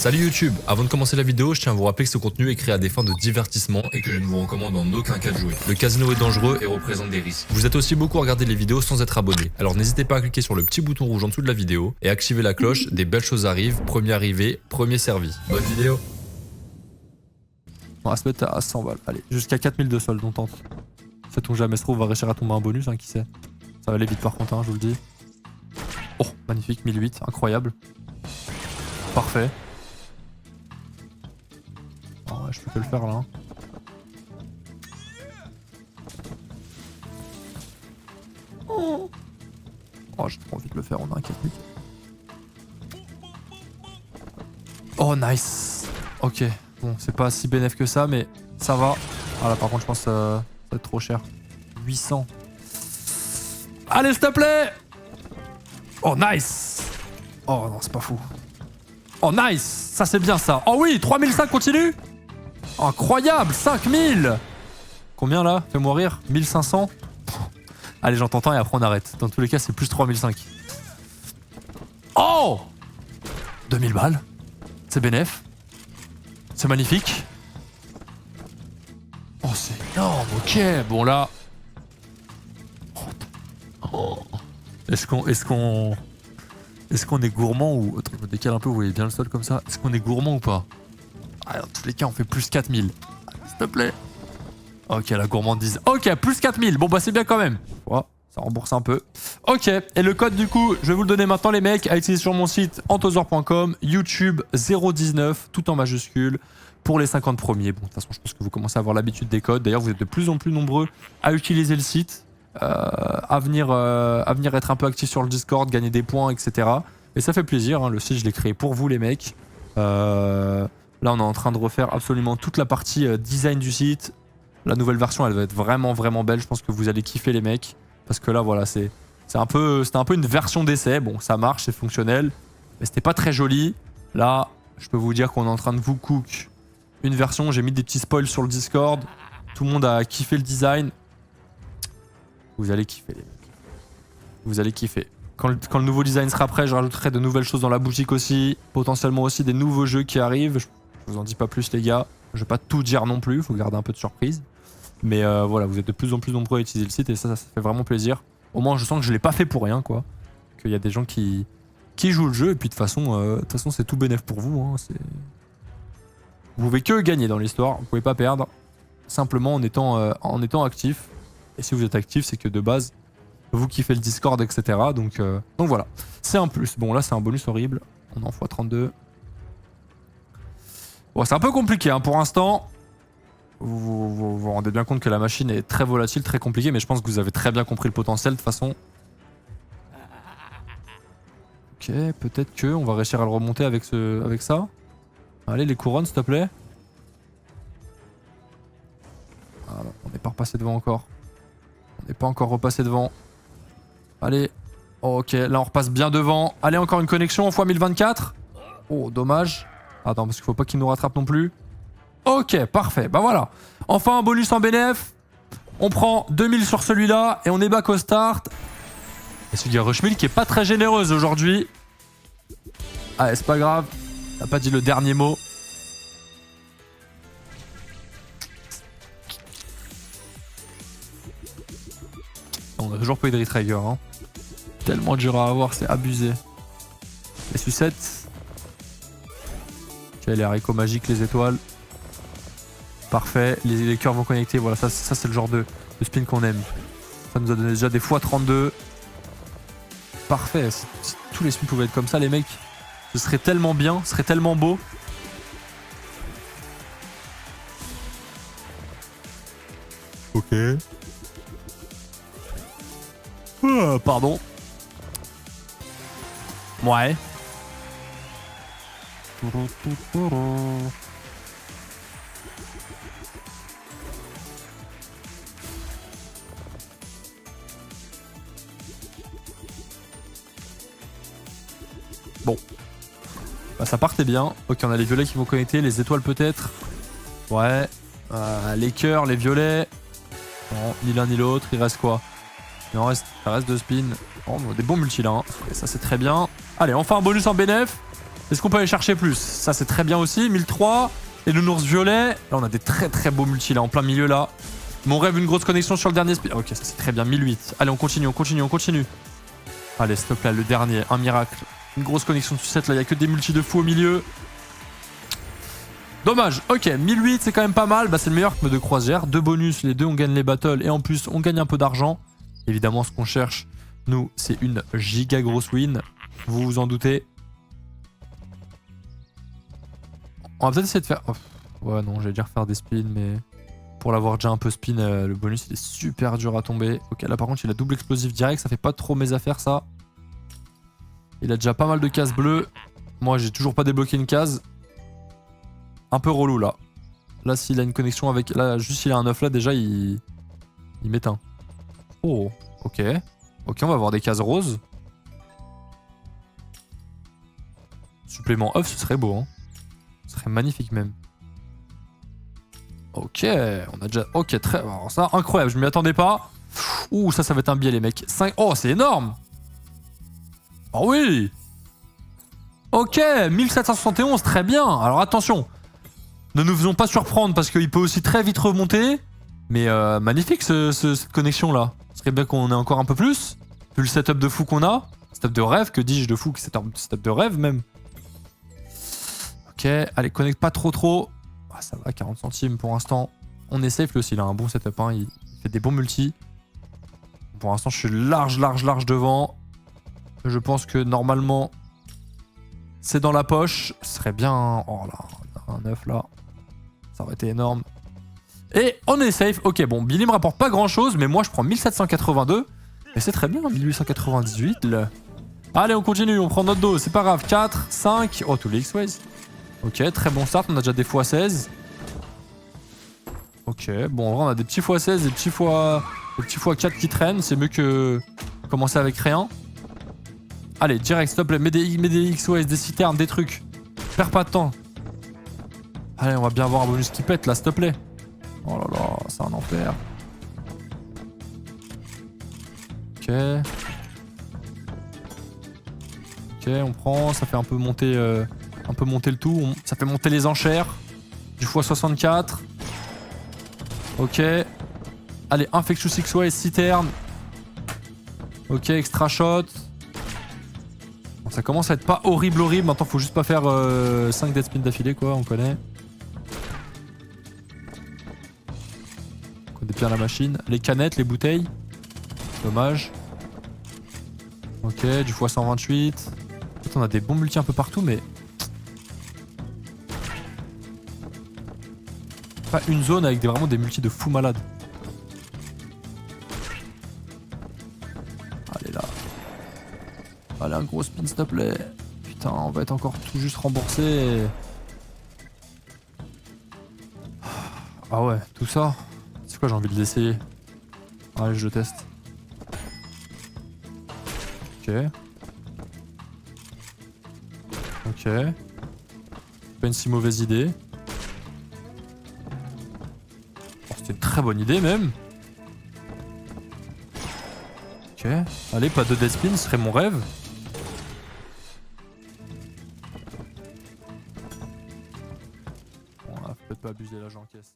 Salut YouTube, avant de commencer la vidéo, je tiens à vous rappeler que ce contenu est créé à des fins de divertissement et que je ne vous recommande en aucun cas de jouer. Le casino est dangereux et représente des risques. Vous êtes aussi beaucoup à regarder les vidéos sans être abonné, alors n'hésitez pas à cliquer sur le petit bouton rouge en dessous de la vidéo et activer la cloche, des belles choses arrivent, premier arrivé, premier servi. Bonne vidéo. On va se mettre à 100 balles, allez, jusqu'à 4000 de solde, on tente. Sait-on jamais se trouve, on va réussir à tomber un bonus, hein, qui sait. Ça va aller vite par contre, hein, je vous le dis. Oh, magnifique, 1008, incroyable. Parfait. Oh, ouais, je peux que le faire là. Hein. Oh, j'ai trop envie de le faire, on a un 4000. Oh, nice. Ok, bon, c'est pas si bénéf que ça, mais ça va. Ah là, par contre, je pense que ça va être trop cher. 800. Allez, s'il te plaît. Oh, nice. Oh non, c'est pas fou. Oh, nice. Ça, c'est bien, ça. Oh oui, 3005 continue. Incroyable, 5000. Combien, là? Fais-moi rire. 1500. Allez, j'en tente un et après, on arrête. Dans tous les cas, c'est plus 3005. Oh, 2000 balles. C'est bénéf. C'est magnifique. Oh, c'est énorme. Ok, bon, là... Oh. Est-ce qu'on est gourmand ou... Attends, je me décale un peu, vous voyez bien le sol comme ça. Est-ce qu'on est gourmand ou pas? Ah, dans tous les cas, on fait plus 4000. S'il te plaît. Ok, la gourmandise. Ok, plus 4000. Bon, bah c'est bien quand même. Oh, ça rembourse un peu. Ok, et le code du coup, je vais vous le donner maintenant les mecs, à utiliser sur mon site anthosor.com, YouTube 019, tout en majuscule, pour les 50 premiers. Bon, de toute façon, je pense que vous commencez à avoir l'habitude des codes. D'ailleurs, vous êtes de plus en plus nombreux à utiliser le site. À venir être un peu actif sur le Discord, gagner des points, etc. Et ça fait plaisir, hein, le site je l'ai créé pour vous les mecs. Là on est en train de refaire absolument toute la partie design du site. La nouvelle version elle va être vraiment belle, je pense que vous allez kiffer les mecs. Parce que là voilà, c'était un peu une version d'essai, bon ça marche, c'est fonctionnel. Mais c'était pas très joli. Là je peux vous dire qu'on est en train de vous cook une version, j'ai mis des petits spoils sur le Discord. Tout le monde a kiffé le design. Vous allez kiffer les mecs. Vous allez kiffer. Quand le nouveau design sera prêt, je rajouterai de nouvelles choses dans la boutique aussi. Potentiellement aussi des nouveaux jeux qui arrivent. Je vous en dis pas plus les gars. Je vais pas tout dire non plus. Il faut garder un peu de surprise. Mais voilà, vous êtes de plus en plus nombreux à utiliser le site et ça fait vraiment plaisir. Au moins je sens que je l'ai pas fait pour rien quoi. Qu'il y a des gens qui jouent le jeu et puis de toute façon c'est tout bénéf pour vous. Hein. Vous pouvez que gagner dans l'histoire. Vous pouvez pas perdre. Simplement en étant actif. Et si vous êtes actif, c'est que de base, vous kiffez le Discord, etc. Donc voilà, c'est un plus. Bon, là, c'est un bonus horrible. On est en x32. Bon, c'est un peu compliqué hein, pour l'instant. Vous rendez bien compte que la machine est très volatile, très compliquée, mais je pense que vous avez très bien compris le potentiel de toute façon. Ok, peut-être que on va réussir à le remonter avec ça. Allez, les couronnes, s'il te plaît. Ah, on n'est pas repassé devant encore. On n'est pas encore repassé devant. Allez. Oh, ok, là on repasse bien devant. Allez, encore une connexion x 1024. Oh, dommage. Attends, parce qu'il faut pas qu'il nous rattrape non plus. Ok, parfait. Bah voilà. Enfin un bonus en bénéf. On prend 2000 sur celui-là et on est back au start. Et celui de Rushmill qui est pas très généreuse aujourd'hui. Ah, c'est pas grave. T'as pas dit le dernier mot. On a toujours pas eu de retrigger. Hein. Tellement dur à avoir, c'est abusé. Les sucettes. Ok, les haricots magiques, les étoiles. Parfait. Les cœurs vont connecter. Voilà, ça c'est le genre de spin qu'on aime. Ça nous a donné déjà des x32. Parfait. Si tous les spins pouvaient être comme ça, les mecs, ce serait tellement bien, ce serait tellement beau. Ok. Pardon. Ouais. Bon. Bah, ça partait bien. Ok, on a les violets qui vont connecter, les étoiles peut-être. Ouais. Les cœurs, les violets. Non, ni l'un ni l'autre. Il reste quoi? Il reste 2 spins. Oh, des bons multis là. Hein. Et ça c'est très bien. Allez, enfin un bonus en bénéf. Est-ce qu'on peut aller chercher plus? Ça, c'est très bien aussi. 1003. Et le nounours violet. Là, on a des très très beaux multis là, en plein milieu là. Mon rêve, une grosse connexion sur le dernier speed. Ok, ça c'est très bien. 1008. Allez, on continue, on continue, on continue. Allez, s'il te plaît, le dernier. Un miracle. Une grosse connexion de sucette là. Il n'y a que des multis de fou au milieu. Dommage. Ok, 1008, c'est quand même pas mal. Bah, c'est le meilleur de croisière. 2 bonus, les deux, on gagne les battles. Et en plus, on gagne un peu d'argent. Évidemment, ce qu'on cherche, nous, c'est une giga grosse win. Vous vous en doutez. On va peut-être essayer de faire... Oh, ouais, non, j'allais dire faire des spins, mais... Pour l'avoir déjà un peu spin, le bonus, il est super dur à tomber. Ok, là, par contre, il a double explosif direct. Ça fait pas trop mes affaires, ça. Il a déjà pas mal de cases bleues. Moi, j'ai toujours pas débloqué une case. Un peu relou, là. Là, s'il a une connexion avec... Là, juste s'il a un œuf, là, déjà, il m'éteint. Oh, ok. Ok, on va avoir des cases roses. Supplément œuf, ce serait beau, hein. Ce serait magnifique même. Ok, on a déjà... Ok, très... Alors ça, incroyable, je m'y attendais pas. Ouh, ça va être un biais, les mecs. 5... Oh, c'est énorme. Oh oui. Ok, 1771, très bien. Alors attention, ne nous faisons pas surprendre parce qu'il peut aussi très vite remonter. Mais magnifique cette connexion-là. Ce serait bien qu'on ait encore un peu plus. Vu le setup de fou qu'on a. Setup de rêve, que dis-je de fou, setup de rêve même. Ok, allez, connecte pas trop. Ah, ça va, 40 centimes pour l'instant. On est safe lui aussi, il a un bon setup, hein. Il fait des bons multis. Pour l'instant, je suis large devant. Je pense que normalement, c'est dans la poche. Ce serait bien... Oh là, un œuf là. Ça aurait été énorme. Et on est safe. Ok, bon, Billy me rapporte pas grand-chose, mais moi, je prends 1782. Et c'est très bien, 1898. Allez, on continue, on prend notre dos. C'est pas grave, 4, 5... Oh, tous les X-Ways. Ok, très bon start, on a déjà des x16. Ok, bon en vrai on a des petits x16 et des petits x4 qui traînent, c'est mieux que commencer avec rien. Allez, direct, s'il te plaît, mets des XOS, des citernes, des trucs. Perds pas de temps. Allez, on va bien avoir un bonus qui pète là, s'il te plaît. Oh là là, c'est un enfer. Ok. Ok, on prend, ça fait un peu monter... le tout, ça fait monter les enchères. Du x64. Ok. Allez, Infectious XY et Citerne. Ok, Extra Shot. Bon, ça commence à être pas horrible. Maintenant, faut juste pas faire 5 dead spins d'affilée, quoi, on connaît. On connaît bien la machine. Les canettes, les bouteilles. Dommage. Ok, du x128. En fait, on a des bons multis un peu partout, mais... Pas une zone avec vraiment des multis de fou malade. Allez là. Allez, un gros spin s'il te plaît. Putain, on va être encore tout juste remboursé. Ah ouais, tout ça. C'est quoi, j'ai envie de l'essayer. Allez, je le teste. Ok. Ok. Pas une si mauvaise idée. C'était une très bonne idée même. Ok. Allez, pas de dead spin, ce serait mon rêve. Bon, là, faut peut-être pas abuser là, j'encaisse.